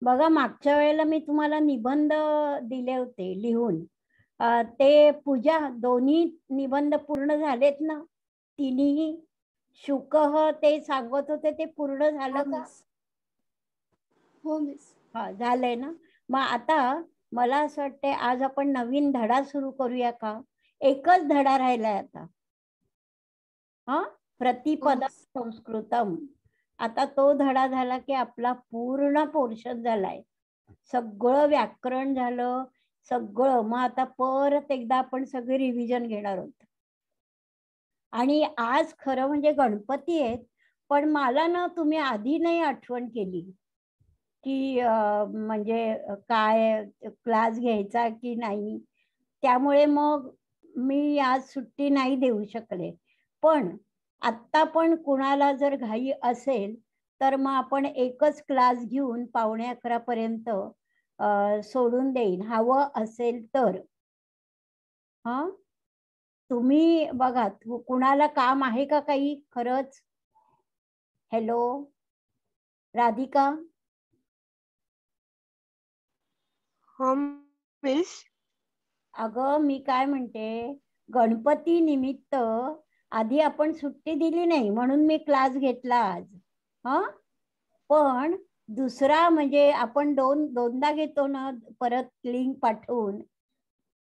बघा, मागच्या वेळेला मी तुम्हाला निबंध दिले होते लिहून. ते पूजा दोन्ही निबंध पूर्ण झालेत ना? तिन्ही शुकह ते सांगत होते ते पूर्ण झालं का? हो मिस. हा, झालंय ना. मग आता मला असं वाटतंय आज आपण नवीन धडा सुरू करूया का? एकच धडा राहिलाय आता. हा, प्रतिपदम संस्कृतम. आता तो धडा झाला की आपला पूर्ण पोर्शन झालाय. सगळं व्याकरण झालं, सगळं. मग आता परत एकदा आपण सगळे रिव्हिजन घेणार आहोत. आणि आज खरं म्हणजे गणपती आहेत, पण मला ना तुम्ही आधी नाही आठवण केली की म्हणजे काय क्लास घ्यायचा की नाही. त्यामुळे मग मी आज सुट्टी नाही देऊ शकले. पण आत्ता पण कुणाला जर घाई असेल तर मग आपण एकच क्लास घेऊन 11:45 पर्यंत सोडून देईन, हवं असेल तर. हा, तुम्ही बघा, कुणाला काम आहे का काही खरंच? हॅलो राधिका. हो मिस. अगं मी काय म्हणते, गणपती निमित्त आधी आपण सुट्टी दिली नाही म्हणून मी क्लास घेतला आज. हा, पण दुसरा म्हणजे आपण दोनदा घेतो ना परत लिंक पाठवून.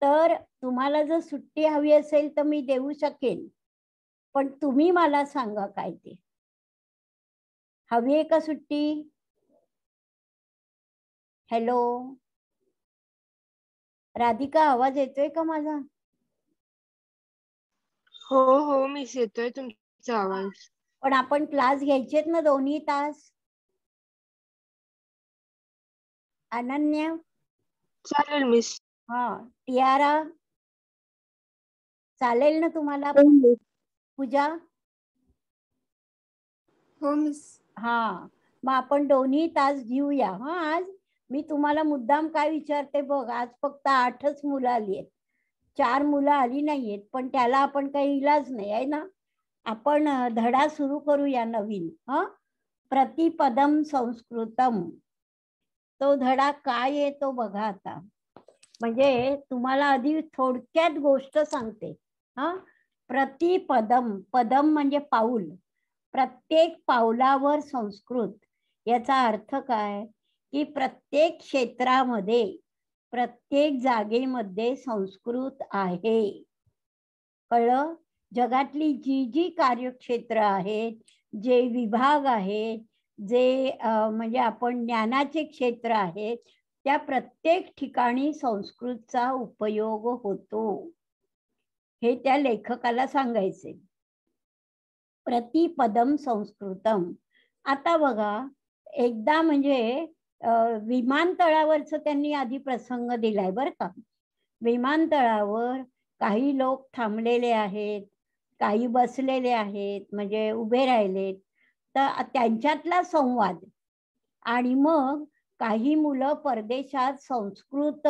तर तुम्हाला जर सुट्टी हवी असेल तर मी देऊ शकेन, पण तुम्ही मला सांगा काय ते. हवी आहे का सुट्टी? हॅलो राधिका, आवाज येतोय का माझा? हो हो मिस, येतोय तुमचा आवाज. पण आपण क्लास घ्यायचेत ना 2 तास. अनन्या. चालेल मिस. हा, टियारा चालेल ना तुम्हाला? पूजा. हो मिस. हा, मग आपण 2 तास घेऊया. हा, आज मी तुम्हाला मुद्दाम काय विचारते बघ, आज फक्त 8च मुलं आली आहेत, 4 मुलं आली नाहीयेत, पण त्याला आपण काही इलाज नाही आहे ना. आपण धडा सुरू करूया नवीन. प्रतिपदम संस्कृतम. तो धडा काय आहे तो बघा आता. म्हणजे तुम्हाला आधी थोडक्यात गोष्ट सांगते. हा, प्रतिपदम. पदम म्हणजे पाऊल. प्रत्येक पावलावर संस्कृत. याचा अर्थ काय की प्रत्येक क्षेत्रामध्ये, प्रत्येक जागेमध्ये संस्कृत आहे. कळलं? जगातली जी जी कार्यक्षेत्र आहेत, जे विभाग आहेत, जे म्हणजे आपण ज्ञानाचे क्षेत्र आहेत, त्या प्रत्येक ठिकाणी संस्कृतचा उपयोग होतो. हे त्या लेखकाला सांगायचे. प्रतिपदम संस्कृतम. आता बघा, एकदा म्हणजे विमानतळावरच त्यांनी आधी प्रसंग दिलाय बरं का. विमानतळावर काही लोक थांबलेले आहेत, काही बसलेले आहेत, म्हणजे उभे राहिलेत. तर त्यांच्यातला संवाद. आणि मग काही मुलं परदेशात संस्कृत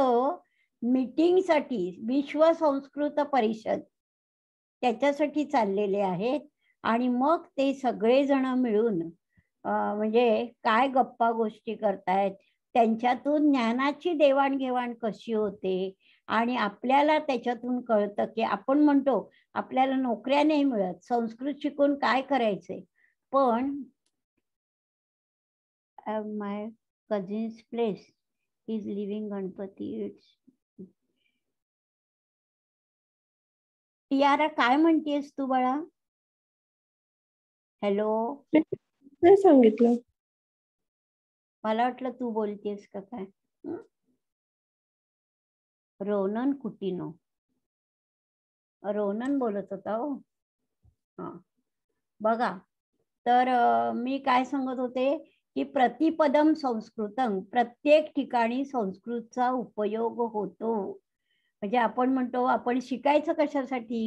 मीटिंगसाठी, विश्व संस्कृत परिषद त्याच्यासाठी चाललेले आहेत. आणि मग ते सगळेजण मिळून म्हणजे काय गप्पा गोष्टी करतायत, त्यांच्यातून ज्ञानाची देवाणघेवाण कशी होते. आणि आपल्याला त्याच्यातून कळतं की आपण म्हणतो आपल्याला नोकऱ्या नाही मिळत, संस्कृत शिकून काय करायचंय. पण my cousins place is living Ganpati. It's टियारा, काय म्हणतेस तू बाळा? हॅलो. नाही सांगितलं. मला वाटलं तू बोलतेस का काय. रोनन कुटिनो. रोनन बोलत होता हो. हा, बघा. तर मी काय सांगत होते की प्रतिपदम संस्कृतम. प्रत्येक ठिकाणी संस्कृतचा उपयोग होतो. म्हणजे आपण म्हणतो आपण शिकायचं कशासाठी.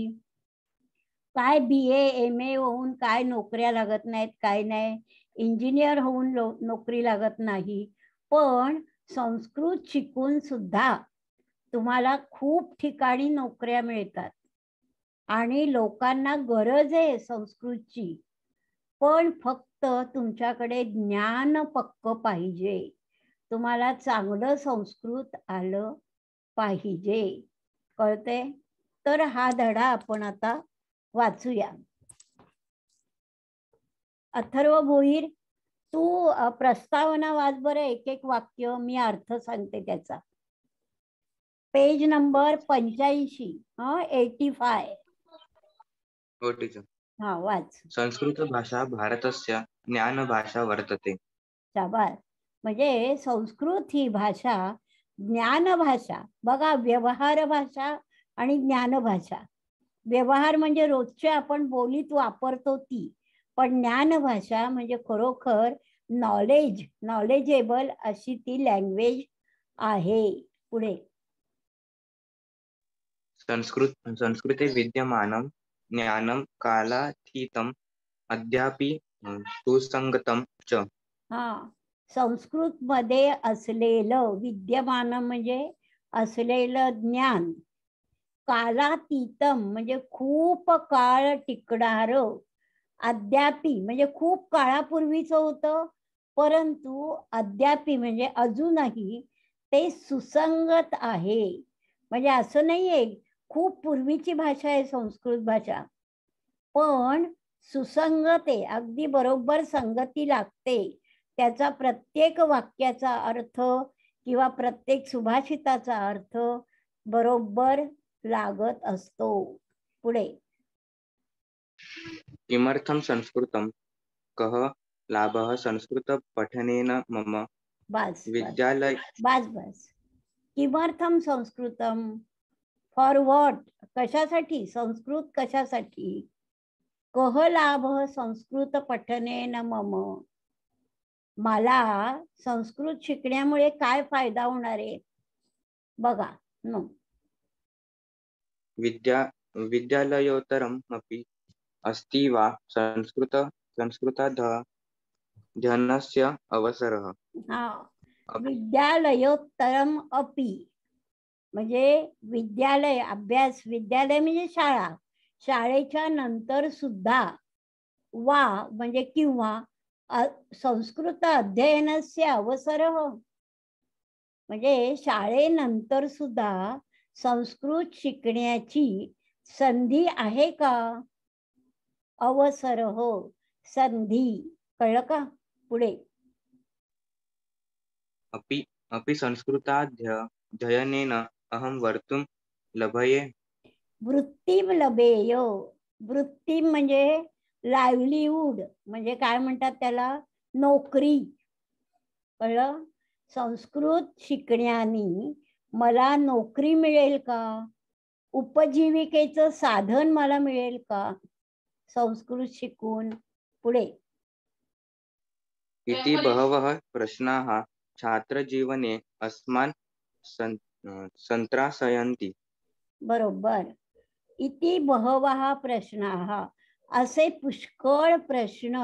काय BA MA होऊन काय नोकऱ्या लागत नाहीत, काय नाही. इंजिनियर होऊन नोकरी लागत नाही. पण संस्कृत शिकून सुद्धा तुम्हाला खूप ठिकाणी नोकऱ्या मिळतात. आणि लोकांना गरज आहे संस्कृतची. पण फक्त तुमच्याकडे ज्ञान पक्क पाहिजे. तुम्हाला चांगलं संस्कृत आलं पाहिजे. कळते? तर हा धडा आपण आता वाचूया. अथर्व भोईर, तू प्रस्तावना वाच बरं, एक एक वाक्य मी अर्थ सांगते त्याचा. Page number 85. 85. हो टीचर. हा वाच. संस्कृत भाषा भारतस्य ज्ञानभाषा वर्तते. शाबास. म्हणजे संस्कृत ही भाषा ज्ञानभाषा. बघा, व्यवहार भाषा आणि ज्ञानभाषा. व्यवहार म्हणजे रोजचे आपण बोलीत वापरतो ती, पण ज्ञानभाषा म्हणजे खरोखर नॉलेजेबल अशी ती लँग्वेज आहे. पुढे. संस्कृते विद्यमानं ज्ञानं कालातीतम् अद्यापि सुसंगतं च. हा, संस्कृत मध्ये असलेलं विद्यमान म्हणजे असलेलं ज्ञान, कालातीतम म्हणजे खूप काळ टिकणार, अद्यापी म्हणजे खूप काळापूर्वीचं होतं, परंतु अद्यापी म्हणजे अजूनही ते सुसंगत आहे. म्हणजे असं नाहीये खूप पूर्वीची भाषा आहे संस्कृत भाषा, पण सुसंगत आहे, अगदी बरोबर संगती लागते. त्याचा प्रत्येक वाक्याचा अर्थ किंवा प्रत्येक सुभाषिताचा अर्थ बरोबर लागत असतो. पुढे. किमर्थं संस्कृतं, कः लाभः संस्कृत पठनेन मम विद्यालय. बस. किमर्थम संस्कृतम, फॉर व्हॉट, कशासाठी संस्कृत, कशासाठी. कः लाभ संस्कृत पठनेन मम, मला संस्कृत शिकण्यामुळे काय फायदा होणार आहे. बघा नो. विद्यालयोत्तरम् अपि अस्ति वा संस्कृताध्ययनस्य अवसरः. हा, विद्यालयोत्तरम अपि म्हणजे विद्यालय, अभ्यास, विद्यालय म्हणजे शाळा, शाळेच्या नंतर सुद्धा, वा म्हणजे किंवा, संस्कृत अध्ययनाचे अवसर, म्हणजे शाळेनंतर सुद्धा संस्कृत शिकण्याची संधी आहे का. अवसर हो, संधी. कळलं का. पुढे. अपि संस्कृताध्ययनेन अहं वर्तुं लभये. वृत्तीम लभेय. वृत्तीम म्हणजे लाईव्हलीहूड, म्हणजे काय म्हणतात त्याला, नोकरी. कळलं. संस्कृत शिकण्याने मला नोकरी मिळेल का, उपजीविकेचं साधन मला मिळेल का संस्कृत शिकून. पुढे. इति बहवः प्रश्नाः छात्रजीवने अस्मान् संत्रासयन्ति. बरोबर. इति बहवः प्रश्नाः, असे पुष्कळ प्रश्न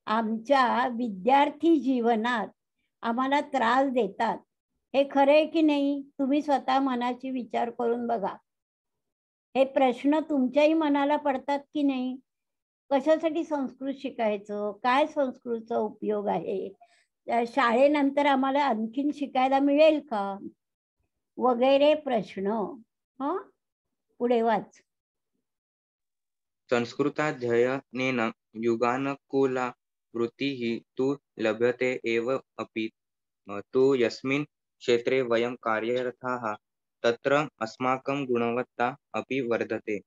आमच्या विद्यार्थी जीवनात आम्हाला त्रास देतात. हे खरं आहे की नाही. तुम्ही स्वतः मनाची विचार करून बघा. हे प्रश्न तुमच्याही मनाला पडतात की नाही. कशासाठी संस्कृत शिकायचं, काय संस्कृतचा उपयोग आहे, शाळेनंतर आम्हाला आणखीन शिकायला मिळेल का, वगैरे प्रश्न. पुढे वाच. संस्कृताध्ययनेन युगानुकूला वृत्तिः तु लभ्यते एव, अपि तु यस्मिन् क्षेत्रे वयं कार्यरताः तत्र अस्माकं गुणवत्ता अपि वर्धते.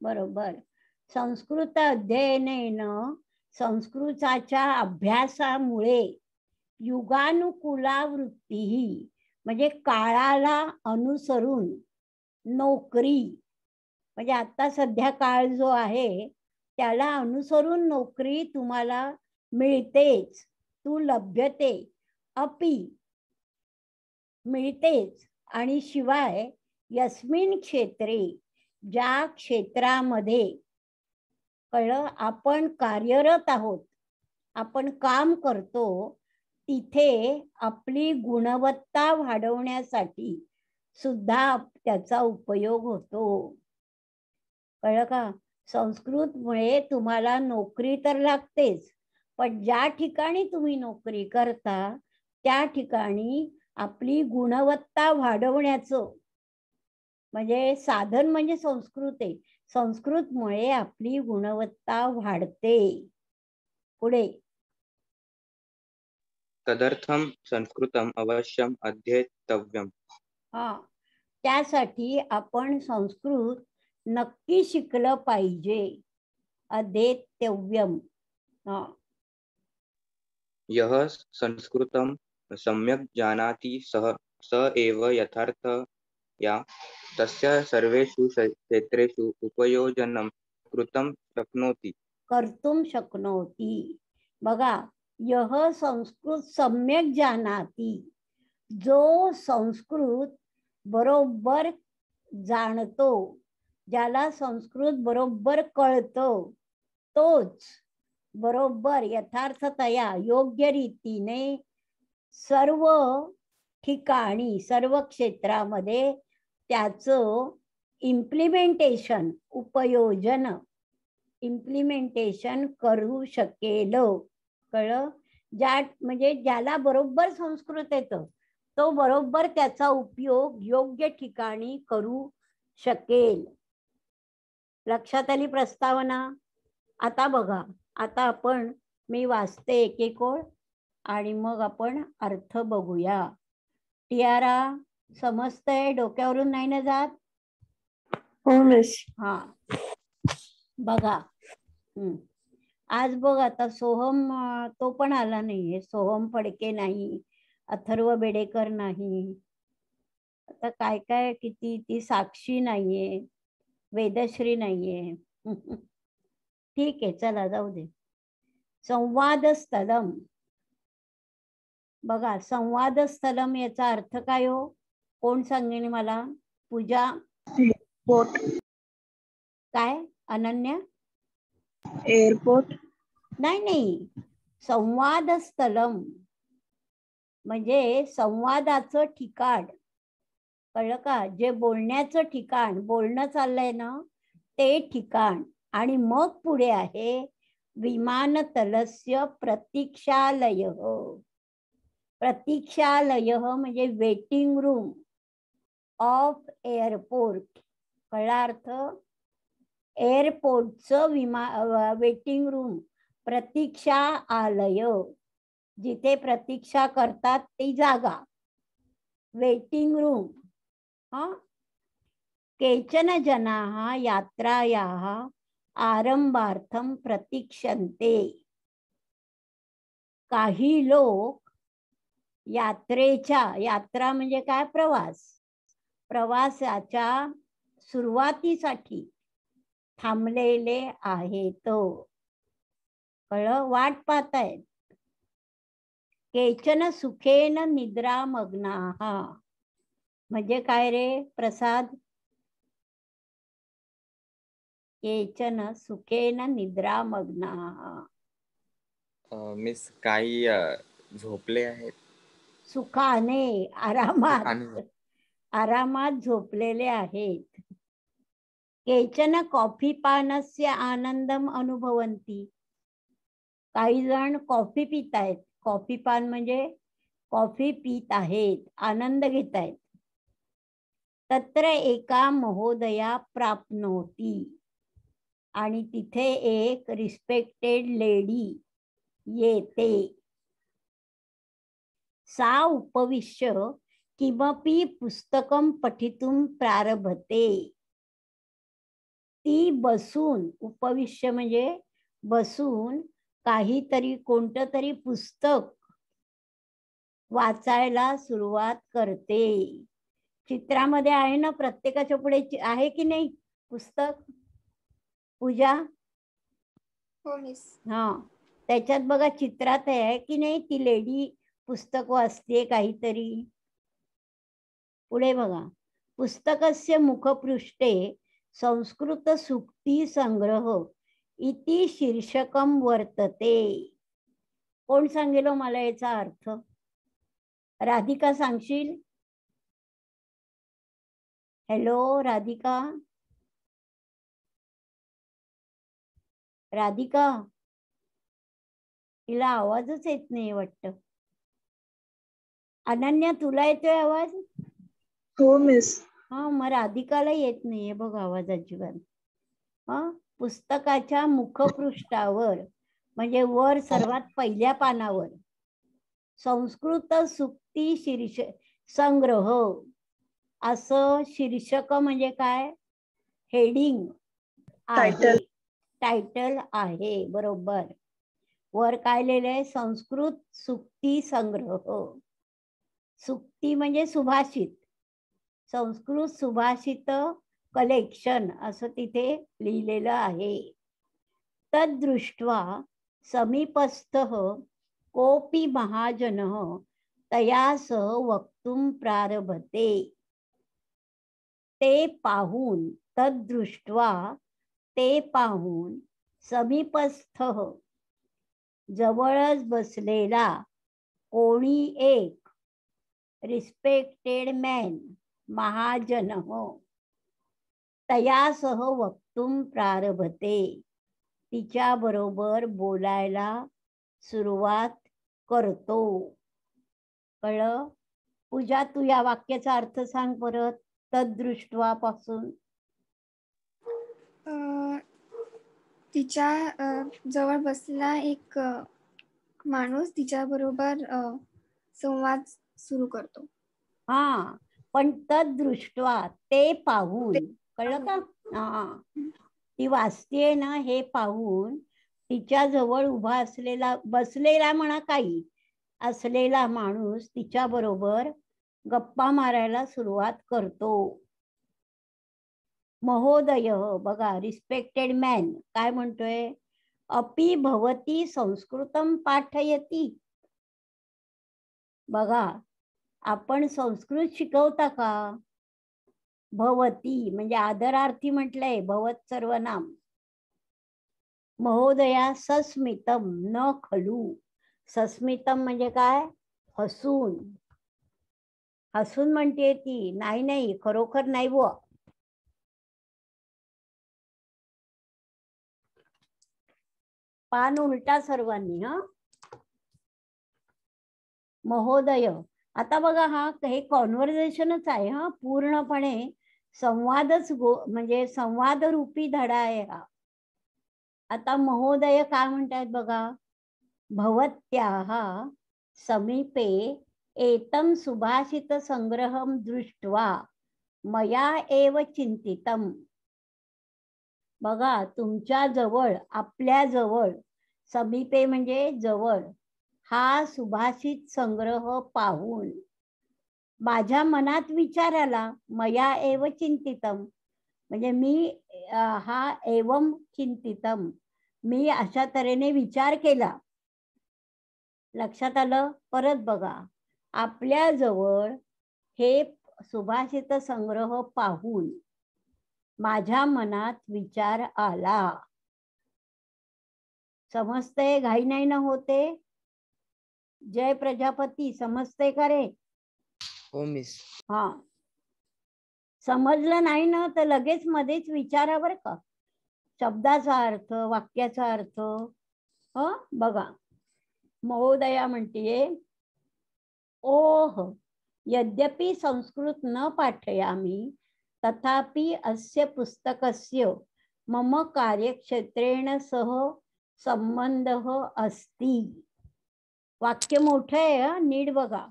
बरोबर. संस्कृत अध्ययनेन, संस्कृताच्या अभ्यासामुळे, युगानुकूला वृत्ती म्हणजे काळाला अनुसरून नोकरी, म्हणजे आता सध्या काळ जो आहे त्याला अनुसरून नोकरी तुम्हाला मिळतेच. तू लभ्यते, अपि मिळतेच, आणि शिवाय यस्मिन क्षेत्रे, ज्या क्षेत्रामध्ये, कळलं, आपण कार्यरत आहोत, आपण काम करतो, तिथे आपली गुणवत्ता वाढवण्यासाठी सुद्धा त्याचा उपयोग होतो. कळलं का. संस्कृतमुळे तुम्हाला नोकरी तर लागतेच, पण ज्या ठिकाणी तुम्ही नोकरी करता त्या ठिकाणी आपली गुणवत्ता वाढवण्याचं म्हणजे साधन म्हणजे संस्कृत आहे. संस्कृतमुळे आपली गुणवत्ता वाढते. पुढे तदर्थम संस्कृतम अवश्यम अध्येतव्यम. हा, त्यासाठी आपण संस्कृत नक्की शिकलं पाहिजे. अध्येतव्यम. हा, यः संस्कृतं सम्यक् जानाति सः स एव यथार्थया तस्य सर्वेषु क्षेत्रेषु उपयोजनं कर्तुं शक्नोति. बघा, यह संस्कृत सम्यक जानाति, जो संस्कृत बरोबर जाणतो, ज्याला संस्कृत बरोबर कळतं, तोच बरोबर यथार्थतया योग्य रीतीने सर्व ठिकाणी सर्व क्षेत्रामध्ये त्याचं इम्प्लिमेंटेशन इम्प्लिमेंटेशन करू शकेल. कळलं? म्हणजे ज्याला बरोबर संस्कृत येतं तो बरोबर त्याचा उपयोग योग्य ठिकाणी करू शकेल. लक्षात आली प्रस्तावना? आता बघा, आता आपण मी वाचते एक एक ओळ आणि मग आपण अर्थ बघूया. टियारा समजतंय? डोक्यावरून नाही ना जात? हो मिस. हा, बघा. आज बघ, आता सोहम तो पण आला नाहीये. सोहम फडके नाही, अथर्व बेडेकर नाही, आता काय काय किती, ती साक्षी नाहीये, वेदश्री नाहीये. ठीक आहे, चला जाऊ दे. संवाद स्थलम. बघा, संवाद स्थलम याचा अर्थ काय हो? कोण सांगेल मला? पूजा? एअरपोर्ट. काय अनन्या? एअरपोर्ट. नाही, संवाद स्थलम म्हणजे संवादाचं ठिकाण. कळलं का? जे बोलण्याचं ठिकाण, बोलणं चाललंय ना ते ठिकाण. आणि मग पुढे आहे विमानतलस्य प्रतीक्षालय. प्रतीक्षालय म्हणजे वेटिंग रूम ऑफ एअरपोर्ट. कळला अर्थ? एअरपोर्टचं वेटिंग रूम, प्रतीक्षालय, जिथे प्रतीक्षा करतात ती जागा, वेटिंग रूम. केचन जनाः यात्रायाः आरंभार्थं प्रतीक्षन्ते. काही लोक यात्रा म्हणजे काय? प्रवासाच्या सुरुवातीसाठी थांबलेले आहेत. कळलं? वाट पाहतायत. केचन सुखेन निद्रामग्नाः म्हणजे काय रे प्रसाद? केचन सुखेन निद्रामग्नाः. मिस काही झोपले आहेत. सुखाने, आरामात झोपलेले आहेत. केचन कॉफी पानस्य आनंदम अनुभवन्ति. काही जण कॉफी पित आहेत. कॉफी पान म्हणजे कॉफी पीत आहेत, आनंद घेत आहेत. तत्र एका महोदया प्राप्नोती. आणि तिथे एक रिस्पेक्टेड लेडी येते. सा उपविश्य किमपि पुस्तकं पठितुं प्रारभते. ती बसून, उपविश्य म्हणजे बसून, काहीतरी कोणतं तरी पुस्तक वाचायला सुरुवात करते. चित्रामध्ये आहे ना, प्रत्येकाच्या पुढे आहे की नाही पुस्तक? पूजा? हो मिस. हा, त्याच्यात बघा चित्रात आहे की नाही, ती लेडी पुस्तक वाचते काहीतरी. पुढे बघा, पुस्तकस्य मुखपृष्ठे संस्कृत सूक्ती संग्रह इति शीर्षकम वर्तते. कोण सांगेल मला याचा अर्थ? राधिका सांगशील? हॅलो राधिका? राधिका, तिला आवाजच येत नाही वाटतं. अनन्या, तुला येतोय आवाज? हो मिस. हा, मग राधिकाला येत नाहीये बघ आवाज अजिबात. हा, पुस्तकाच्या मुखपृष्ठावर म्हणजे वर सर्वात पहिल्या पानावर संस्कृत सुक्ती शीर्ष संग्रह असं शीर्षक म्हणजे काय, हेडिंग आहे, टायटल आहे. बरोबर. वर काय लिहिलंय, संस्कृत सुक्ती संग्रह. सुक्ती म्हणजे सुभाषित, संस्कृत सुभाषित कलेक्शन असं तिथे लिहिलेलं आहे. तद्दृष्ट्वा समीपस्थः कोऽपि महाजनः तया सह वक्तुं प्रारभते. ते पाहून, तद्दृष्ट्वा ते पाहून, समीपस्थः जवळच बसलेला कोणी एक रिस्पेक्टेड मॅन महाजन तयासह वक्तुं प्रारभते. तिच्या बरोबर बोलायला सुरुवात करतो. कळलं? पूजा, तू या वाक्याचा अर्थ सांग परत. तद्दृष्ट्वा पासून. तिच्या जवळ बसलेला एक माणूस तिच्या बरोबर संवाद सुरू करतो. हा, पण तद्दृष्ट्वा ते पाहून. कळलं का? हा, ती वाचतेय ना, हे पाहून तिच्या जवळ उभा असलेला, बसलेला म्हणा काही, असलेला माणूस तिच्या बरोबर गप्पा मारायला सुरुवात करतो. महोदय, बघा, रिस्पेक्टेड मॅन काय म्हणतोय, अपि भवती संस्कृतम पाठयती. बघा, आपण संस्कृत शिकवता का? भवती म्हणजे आदरार्थी म्हटलंय, भवत सर्वनाम. महोदया सस्मितम न खलू. सस्मितम म्हणजे काय, हसून. हसून म्हणते ती, नाही नाही, खरोखर नाही व. पान उलटा सर्वांनी. हा, महोदय. आता बघा, हा हे कॉन्व्हर्सेशनच आहे. हा, पूर्णपणे संवादच म्हणजे संवाद रूपी धडा आहे हा. आता महोदय काय म्हणतात बघा, भवत्याः समीपे एतं सुभाषित संग्रहं दृष्ट्वा मया एव चिंतितम. बघा, तुमच्या जवळ, आपल्या जवळ, समीपे म्हणजे जवळ, हा सुभाषित संग्रह पाहून माझ्या मनात विचार आला. मया एव चिंतितम म्हणजे मी, हा एवम चिंतितम, मी अशा तऱ्हेने विचार केला. लक्षात आलं? परत बघा, आपल्या जवळ हे सुभाषित संग्रह पाहून माझ्या मनात विचार आला. समजतंय? घाई नाही ना होते? जय प्रजापती, समजतंय का रे? हो मिस. हा, समजलं नाही ना तर लगेच मध्येच विचारा बर का, शब्दाचा अर्थ, वाक्याचा अर्थ. बघा, महोदया म्हणतीये, ओह यद्यपि संस्कृत न पाठयामि तथापि अस्य पुस्तकस्य मम कार्यक्षेत्रेण सह संबंधः अस्ति. वाक्य मोठं आहे, नीट बघा.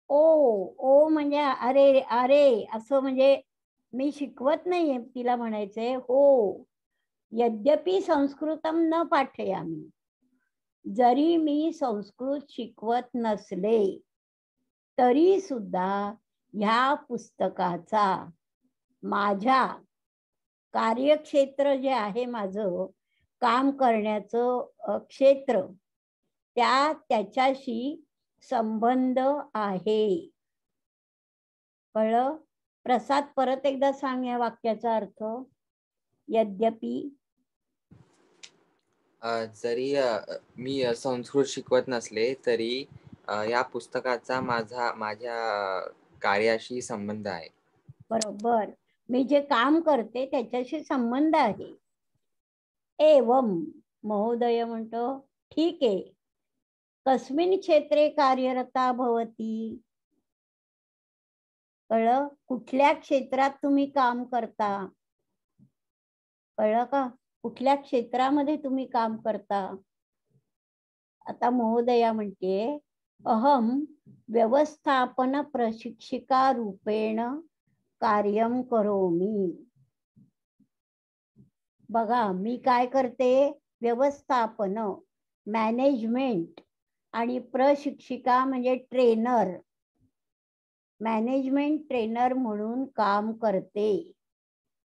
ओ म्हणजे अरे अरे असं, म्हणजे मी शिकवत नाहीये तिला म्हणायचंय. हो, यद्यपि संस्कृतम न पाठयामि, जरी मी संस्कृत शिकवत नसले तरी सुद्धा ह्या पुस्तकाचा माझ्या कार्यक्षेत्र जे आहे, माझं काम करण्याचं क्षेत्र, त्याच्याशी संबंध आहे. कळलं? प्रसाद, परत एकदा सांग या वाक्याचा अर्थ. यद्यपि जरी मी संस्कृत शिकवत नसले तरी या पुस्तकाचा माझ्या कार्याशी संबंध आहे. बरोबर, मी जे काम करते त्याच्याशी संबंध आहे. एवम, महोदय म्हणतो, ठीक आहे. कस्मिन् क्षेत्रे कार्यरता भवती. कळलं? कुठल्या क्षेत्रात तुम्ही काम करता? कळलं का? कुठल्या क्षेत्रामध्ये तुम्ही काम करता? आता महोदया म्हणते अहम व्यवस्थापन प्रशिक्षिका रूपेण कार्यम करोमी. बघा मी काय करते? व्यवस्थापन, मॅनेजमेंट आणि प्रशिक्षिका म्हणजे ट्रेनर, मॅनेजमेंट ट्रेनर म्हणून काम करते.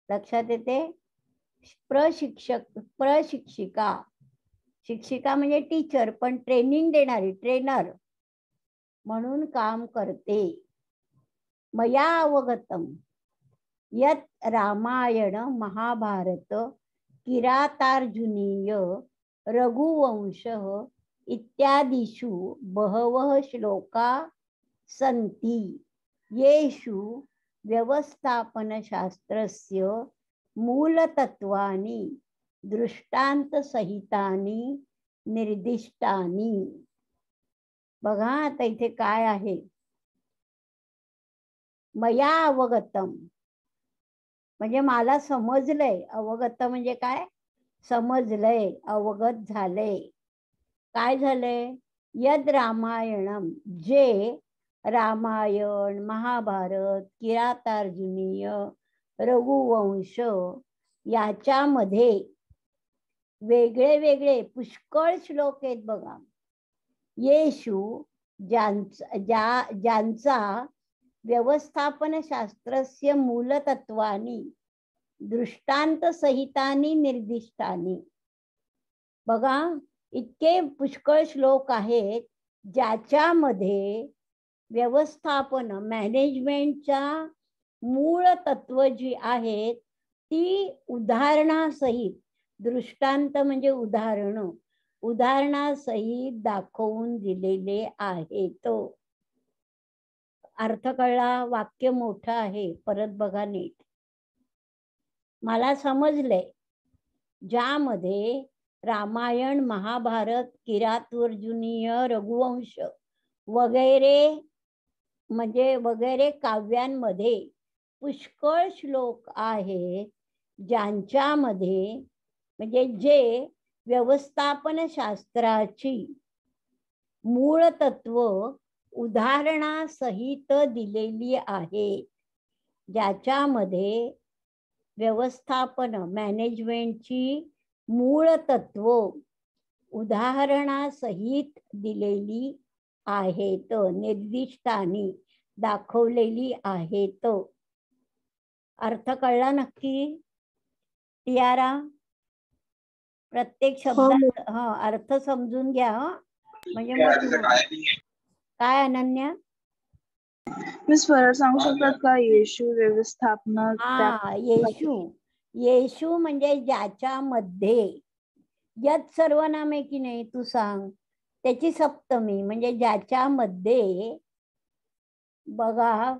लक्षात येते? प्रशिक्षिका, शिक्षिका म्हणजे टीचर, पण ट्रेनिंग देणारी ट्रेनर म्हणून काम करते. मया अवगतम यत् रामायण महाभारत किरातार्जुनीय रघुवंश इत्यादिषु बहवः श्लोका सन्ति येषु व्यवस्थापनशास्त्रस्य मूलतत्वानि दृष्टान्तसहितानि निर्दिष्टानि. बघा आता इथे काय आहे? मया अवगतम म्हणजे मला समजलंय. अवगत म्हणजे काय? समजलंय, अवगत झालंय. काय झालंय? यद रामायणम, जे रामायण, महाभारत, किरातार्जुनीय, रघुवंश याच्यामध्ये वेगळे वेगळे पुष्कळ श्लोक आहेत बघा. येशू ज्यांचा व्यवस्थापन शास्त्रस्य मूलतत्वानि दृष्टांत सहितानि निर्दिष्टानि. बघा इतके पुष्कळ श्लोक आहेत ज्याच्यामध्ये व्यवस्थापन, मॅनेजमेंटच्या मूळ तत्व जी आहेत ती उदाहरणासहित, दृष्टांत म्हणजे उदाहरणासहित दाखवून दिलेले आहेत. अर्थ कळला? वाक्य मोठं आहे, परत बघा नीट. मला समजलंय ज्यामध्ये रामायण, महाभारत, किरातार्जुनीय, रघुवंश वगैरे म्हणजे वगैरे काव्यांमध्ये पुष्कळ श्लोक आहेत ज्यांच्यामध्ये म्हणजे जे व्यवस्थापन शास्त्राची मूळ तत्व उदाहरणासहित दिलेली आहेत. ज्याच्यामध्ये व्यवस्थापन, मॅनेजमेंटची मूळ तत्व उदाहरणासहित दिलेली आहेत, निर्दिष्टानी दाखवलेली आहेत. अर्थ कळला नक्की? टियारा प्रत्येक शब्दाचा अर्थ समजून घ्या म्हणजे मग. काय अनन्या? मी परत सांगू शकतात का? येशू व्यवस्थापन. येशू म्हणजे ज्याच्यामध्ये, यत सर्वनाम आहे की नाही तू सांग, त्याची सप्तमी म्हणजे ज्याच्यामध्ये. बघा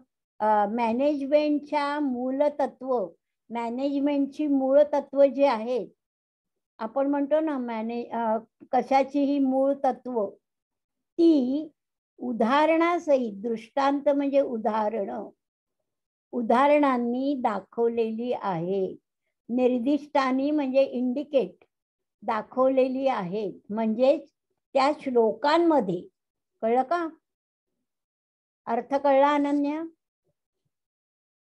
मॅनेजमेंटच्या मूलतत्व, मॅनेजमेंटची मूळ तत्व जे आहेत आपण म्हणतो ना कशाची मूळ तत्व ती उदाहरणासहित, दृष्टांत म्हणजे उदाहरणांनी दाखवलेली आहे. निर्दिष्टानी म्हणजे इंडिकेट, दाखवलेली आहेत म्हणजेच त्या श्लोकांमध्ये. कळलं का? अर्थ कळला अनन्या?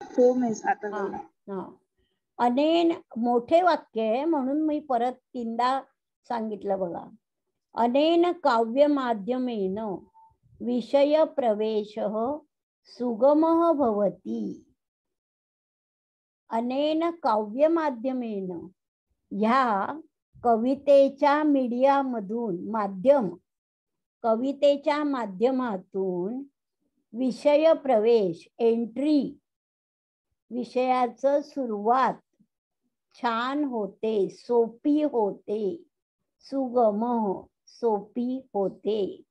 हो मिस, आता अनेन मोठे वाक्य आहे म्हणून मी परत 3दा सांगितलं बघा. अनेन काव्य माध्यमेन विषय प्रवेश सुगमः भवति. अनेन काव्य माध्यमेन, ह्या कवितेच्या मीडियामधून, कवितेच्या माध्यमातून विषय प्रवेश, एंट्री, विषयाचं सुरुवात छान होते, सोपी होते. सुगम, सोपी होते.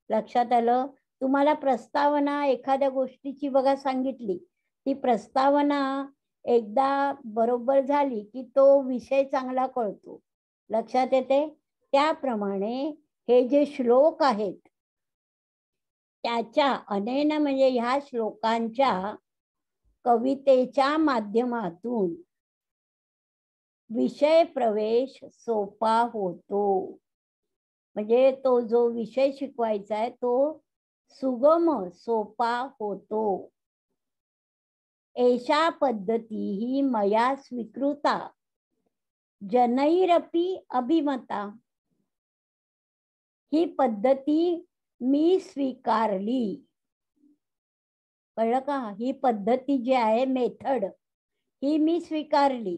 लक्षात आलं? तुम्हाला प्रस्तावना एखाद्या गोष्टीची बघा सांगितली, ती प्रस्तावना एकदा बरोबर झाली की तो विषय चांगला कळतो. लक्षात येते? त्याप्रमाणे हे जे श्लोक आहेत त्याच्या अनेन म्हणजे ह्या श्लोकांच्या कवितेच्या माध्यमातून विषय प्रवेश सोपा होतो. म्हणजे तो जो विषय शिकवायचा आहे तो सुगम सोपा होतो. एषा पद्धती ही मया स्वीकृता जनैरपि अभिमता. ही पद्धती मी स्वीकारली. कळलं का? ही पद्धती जी आहे मेथड ही मी स्वीकारली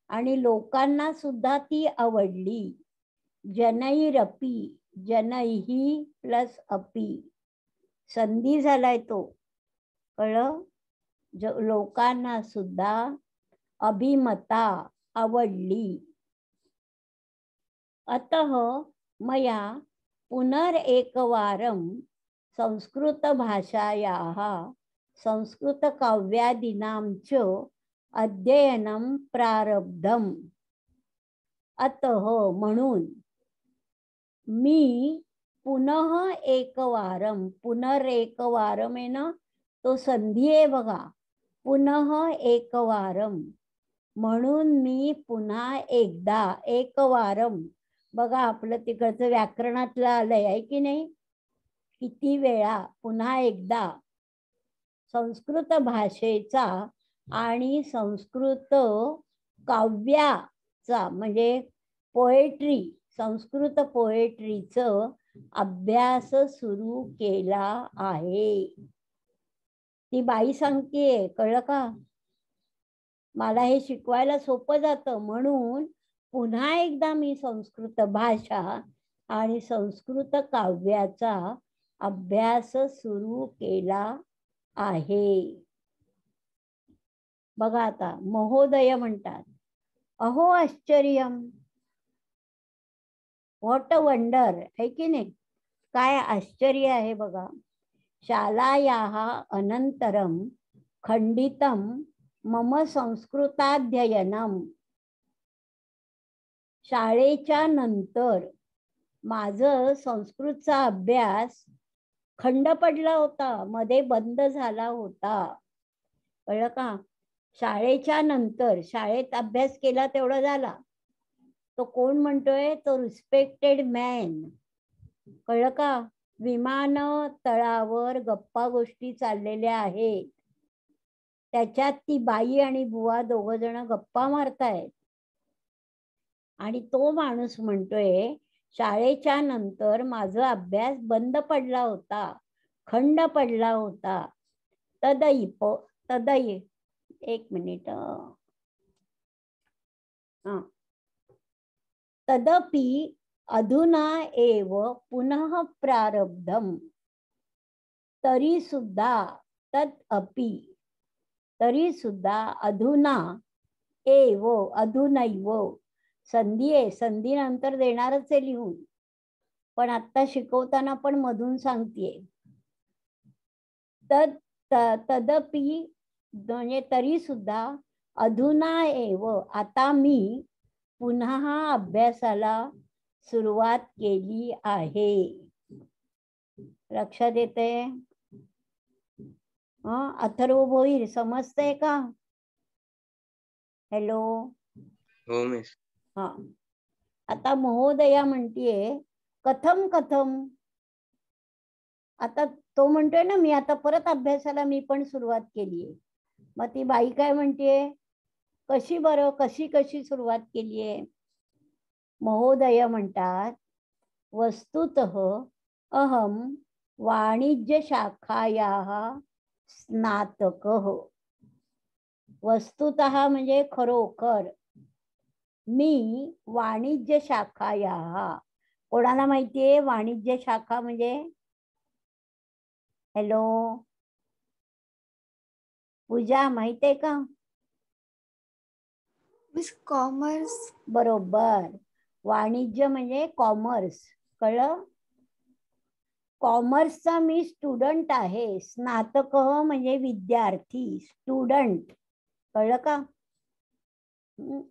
आणि लोकांना सुद्धा ती आवडली. जनैरपि, जनैहि प्लस अपि संधी झालाय तो. कळलं? लोकांना सुद्धा अभिमता आवडली. अतः मया पुनरेकवारं संस्कृत भाषायाः संस्कृत काव्यादीनां च अध्ययनं प्रारब्धम्. अतः म्हणून मी पुनः एकवारं, पुनरेकवारम आहे ना, तो संधी आहे बघा. पुनः एकवारम म्हणून मी पुन्हा एकदा, एकवारम बघा आपलं तिकडचं व्याकरणातलं आलंय आहे की नाही. किती वेळा, पुन्हा एकदा संस्कृत भाषेचा आणि संस्कृत काव्याचा म्हणजे पोएट्री, संस्कृत पोएट्रीचं अभ्यास सुरू केला आहे. ती बाई सांगतेय. कळलं का? मला हे शिकवायला सोपं जातं म्हणून पुन्हा एकदा मी संस्कृत भाषा आणि संस्कृत काव्याचा अभ्यास सुरू केला आहे. बघा आता महोदय म्हणतात, अहो आश्चर्यम, व्हॉट अ वंडर आहे की नाही. काय आश्चर्य आहे बघा. शालायाः अनंतरम खंडितम मम संस्कृताध्ययनम. शाळेच्या नंतर माझं संस्कृतचा अभ्यास खंड पडला होता, मध्ये बंद झाला होता. कळलं का? शाळेच्या नंतर, शाळेत अभ्यास केला तेवढा झाला. तो कोण म्हणतोय? तो रिस्पेक्टेड मॅन. कळलं का? विमान तळावर गप्पा गोष्टी चाललेल्या आहेत. त्याच्यात ती बाई आणि बुवा दोघ जण गप्पा मारतायत आणि तो माणूस म्हणतोय शाळेच्या नंतर माझा अभ्यास बंद पडला होता, खंड पडला होता. तदई एक मिनिट. तदपि अधुना एव पुनः प्रारब्धम. तरी सुद्धा, तदपि तरी सुद्धा, अधुना एव, अधुनैव संधी आहे, संधी नंतर देणारच आहे लिहून, पण आता शिकवताना पण मधून सांगतेय. तदपि म्हणजे तरी सुद्धा, अधुना एव आता मी पुन्हा अभ्यासाला सुरुवात केली आहे. लक्षात येते? अथर्व भोईर समजतंय का? हॅलो. हो मिस. हा, आता महोदया म्हणतीये कथम कथम. आता तो म्हणतोय ना मी आता परत अभ्यासाला मी पण सुरुवात केलीये. मग ती बाई काय म्हणतीये? कशी बरं, कशी कशी सुरुवात केलीये? महोदय म्हणतात, वस्तुतः अहम वाणिज्य शाखायाः स्नातकः. वस्तुतः म्हणजे खरोखर. मी वाणिज्य शाखायाः. कोणाला माहितीये वाणिज्य शाखा म्हणजे? हॅलो पूजा, माहितीये का? Miss commerce. बरोबर. वाणिज्य म्हणजे कॉमर्स. कळलं? कॉमर्सचा मी स्टुडंट आहे. स्नातक म्हणजे विद्यार्थी, स्टुडंट. कळलं का?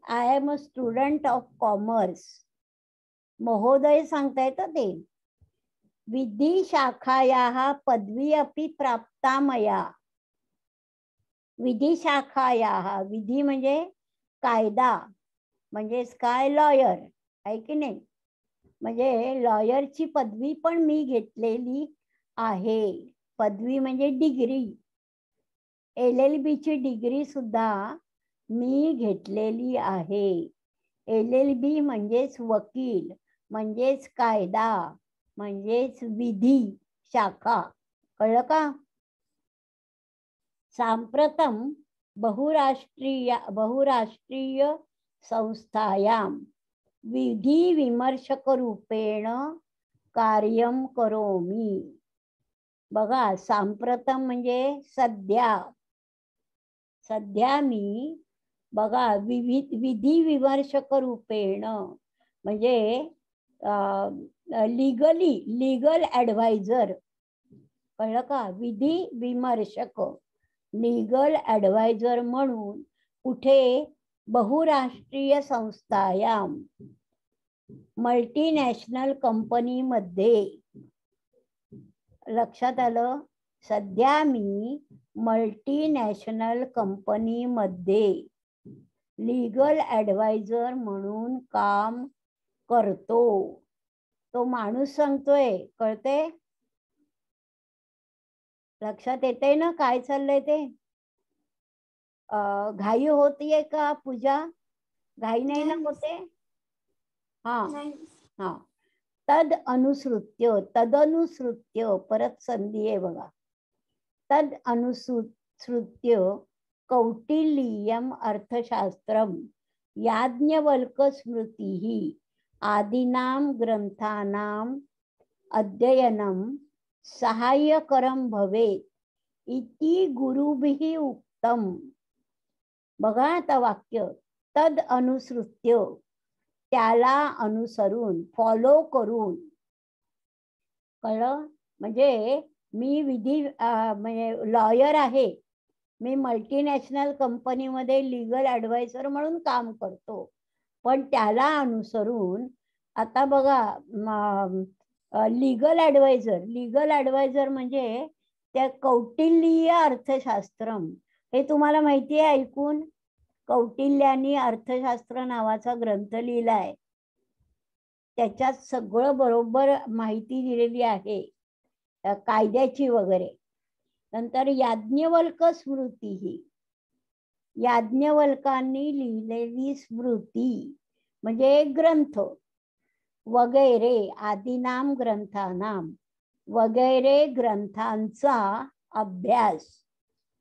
I am a student of commerce. महोदय सांगतायत ते. विधिशाखायाः पदवी अपि प्राप्ता मया. विधिशाखायाः, विधी म्हणजे कायदा, म्हणजेच काय, लॉयर आहे की नाही. म्हणजे लॉयरची पदवी पण मी घेतलेली आहे. पदवी म्हणजे डिग्री. LLB ची डिग्री सुद्धा मी घेतलेली आहे. LLB म्हणजेच वकील, म्हणजेच कायदा, म्हणजेच विधी शाखा. कळलं का? सांप्रतम बहुराष्ट्रीय संस्थायां विधी विमर्शक रूपेण कार्यम करोमी. बघा, सांप्रतम म्हणजे सध्या मी, बघा, विधी विमर्शक रूपेण म्हणजे लीगल ॲडवायझर. कळलं का? विधी विमर्शक, लीगल ॲडवायझर म्हणून कुठे? बहुराष्ट्रीय संस्थायां, मल्टीनॅशनल कंपनीमध्ये. लक्षात आलं? सध्या मी मल्टीनॅशनल कंपनीमध्ये लीगल ॲडवायझर म्हणून काम करतो. तो माणूस सांगतोय. कळते? लक्षात येते ना काय चाललंय ते? घाई होतीये का पूजा? घाई नाही ना होते? हा. तदनुसृत्य परत संधी आहे बघा. तदनुसृत्य कौटिल्यम अर्थशास्त्रम याज्ञवल्क स्मृतिः आदीनां ग्रंथानां अध्ययनम सहाय्यकरं भवेत् इति गुरुभिः उक्तम. बघा आता वाक्य. तद अनुसृत्य, त्याला अनुसरून, फॉलो करून. कळलं? म्हणजे मी म्हणजे लॉयर आहे. मी मल्टीनॅशनल कंपनीमध्ये लीगल ॲडवायझर म्हणून काम करतो. पण त्याला अनुसरून आता बघा, लीगल ॲडवायझर म्हणजे त्या कौटिल्य अर्थशास्त्रम. हे तुम्हाला माहिती आहे ऐकून? कौटिल्यानी अर्थशास्त्र नावाचा ग्रंथ लिहिलाय. त्याच्यात सगळं बरोबर माहिती दिलेली आहे, कायद्याची वगैरे. नंतर याज्ञवल्क स्मृती, ही याज्ञवल्कांनी लिहिलेली स्मृती म्हणजे ग्रंथ वगैरे, आदिनाम ग्रंथानाम, वगैरे ग्रंथांचा अभ्यास,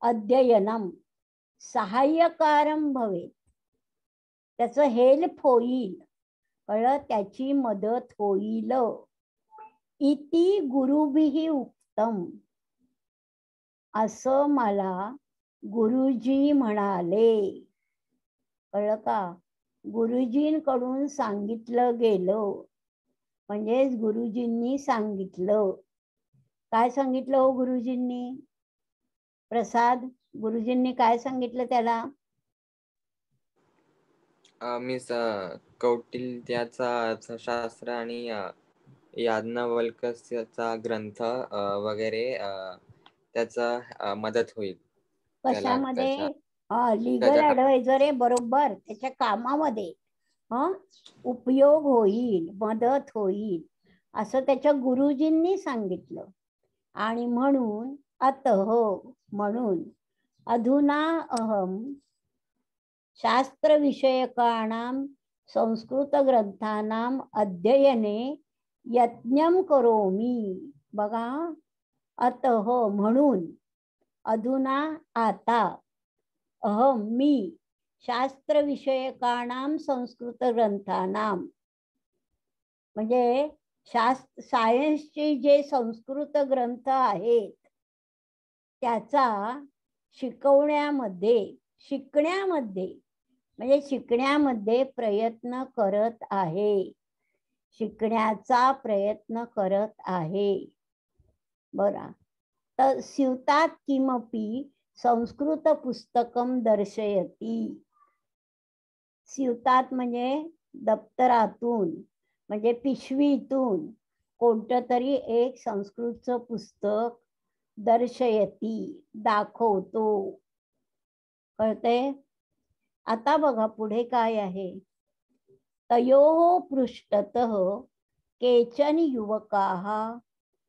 अध्ययनम सहाय्यकारम भवेत, त्याचं हेल्प होईल. कळलं? त्याची मदत होईल. इति गुरुभिः उक्तम, असं मला गुरुजी म्हणाले. कळलं का? गुरुजींकडून सांगितलं गेलं, म्हणजेच गुरुजींनी सांगितलं. काय सांगितलं हो गुरुजींनी? प्रसाद, गुरुजींनी काय सांगितलं त्याला? मी कौटिल्याचा अर्थशास्त्र आणि याज्ञवल्क्याचा ग्रंथ वगैरे त्याचा मदत होईल. कशामध्ये? लीगल ॲडवायझर आहे, बरोबर. त्याच्या कामामध्ये उपयोग होईल, मदत होईल, असं त्याच्या गुरुजींनी सांगितलं. आणि म्हणून म्हणून अधुना अहम शास्त्रविषयकाणां संस्कृत ग्रंथानां अध्ययने यत्नं करोमि. बघा, म्हणून, अधुना आता, अहम मी, शास्त्रविषयकाणां संस्कृत ग्रंथानां म्हणजे सायन्सचे जे संस्कृत ग्रंथ आहेत त्याचा शिकण्यामध्ये प्रयत्न करत आहे. शिकण्याचा प्रयत्न करत आहे. बरं. तर स्यूतात किमपि संस्कृत पुस्तकं दर्शयति. स्यूतात म्हणजे दप्तरातून, म्हणजे पिशवीतून, कोणतं तरी एक संस्कृतचं पुस्तक दर्शयती, दाखवतो. कळते? आता बघा पुढे काय आहे. तयोः पृष्ठतः केचन युवकाः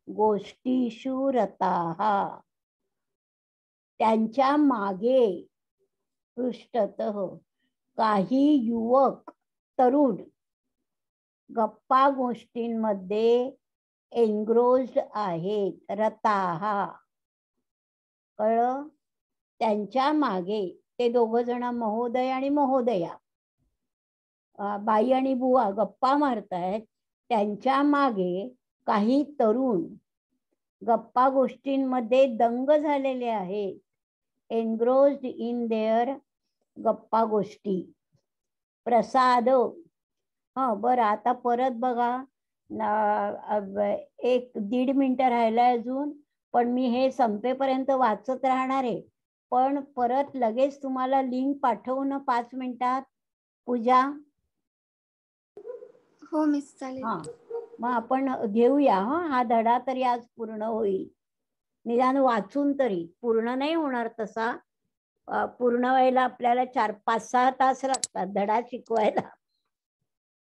गोष्टीषु रताः. त्यांच्या मागे पृष्ठतः काही युवक तरुण गप्पा गोष्टींमध्ये एन्ग्रोज्ड आहेत, रताः. कळलं? त्यांच्या मागे ते दोघं जण महोदय आणि महोदया, बाई आणि बुवा गप्पा मारतायत. त्यांच्या मागे काही तरुण गप्पा गोष्टींमध्ये दंग झालेले आहेत, एन्ग्रोज्ड इन देअर गप्पा गोष्टी. प्रसाद. बरं, आता परत बघा. 1-1.5 मिनिटं राहिलाय अजून, पण मी हे संपेपर्यंत वाचत राहणार आहे. पण परत लगेच तुम्हाला लिंक पाठवू ना 5 मिनिटात पूजा? हो मिस, चालेल. मग आपण घेऊया. हा धडा तरी आज पूर्ण होईल, निदान वाचून तरी. पूर्ण नाही होणार तसा, पूर्ण व्हायला आपल्याला 4-5-6 तास लागतात धडा शिकवायला,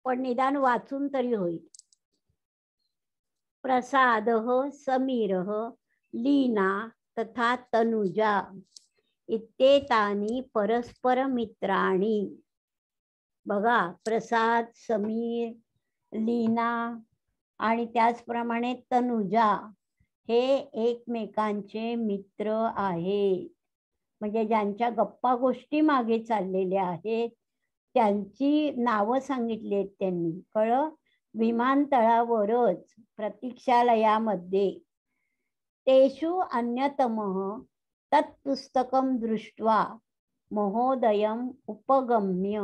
पण निदान वाचून तरी होईल. प्रसादः समीरः लीना तथा तनुजा इत्येतानि परस्पर मित्राणि. बघा, प्रसाद, समीर, लीना आणि त्याचप्रमाणे तनुजा हे एकमेकांचे मित्र आहेत. म्हणजे ज्यांच्या गप्पा गोष्टी मागे चाललेल्या आहेत त्यांची नावं सांगितली आहेत त्यांनी. कळलं? विमानतळावरच प्रतीक्षालयामध्ये. तेषु अन्यतमः तत्पुस्तकं दृष्ट्वा महोदयम् उपगम्य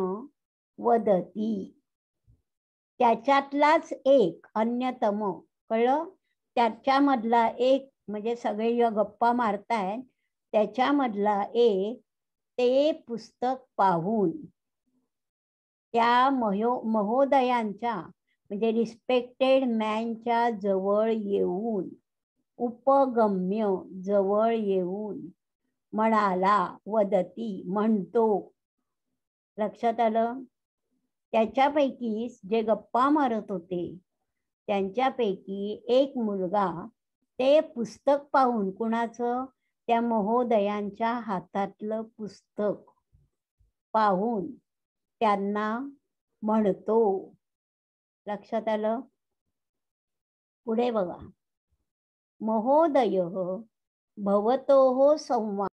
वदती. त्याच्यातलाच एक, अन्यतम. कळलं? त्याच्यामधला एक, म्हणजे सगळे गप्पा मारतायत त्याच्यामधला एक ते पुस्तक पाहून त्या महोदयांच्या म्हणजे रिस्पेक्टेड मॅनच्या जवळ येऊन, उपगम्य जवळ येऊन म्हणाला, वदती म्हणतो. लक्षात आलं? त्याच्यापैकी जे गप्पा मारत होते त्यांच्यापैकी एक मुलगा ते पुस्तक पाहून, कुणाचं? त्या महोदयांच्या हातातलं पुस्तक पाहून त्यांना म्हणतो. लक्षात आलं? पुढे बघा. महोदयः भवतोः संवाद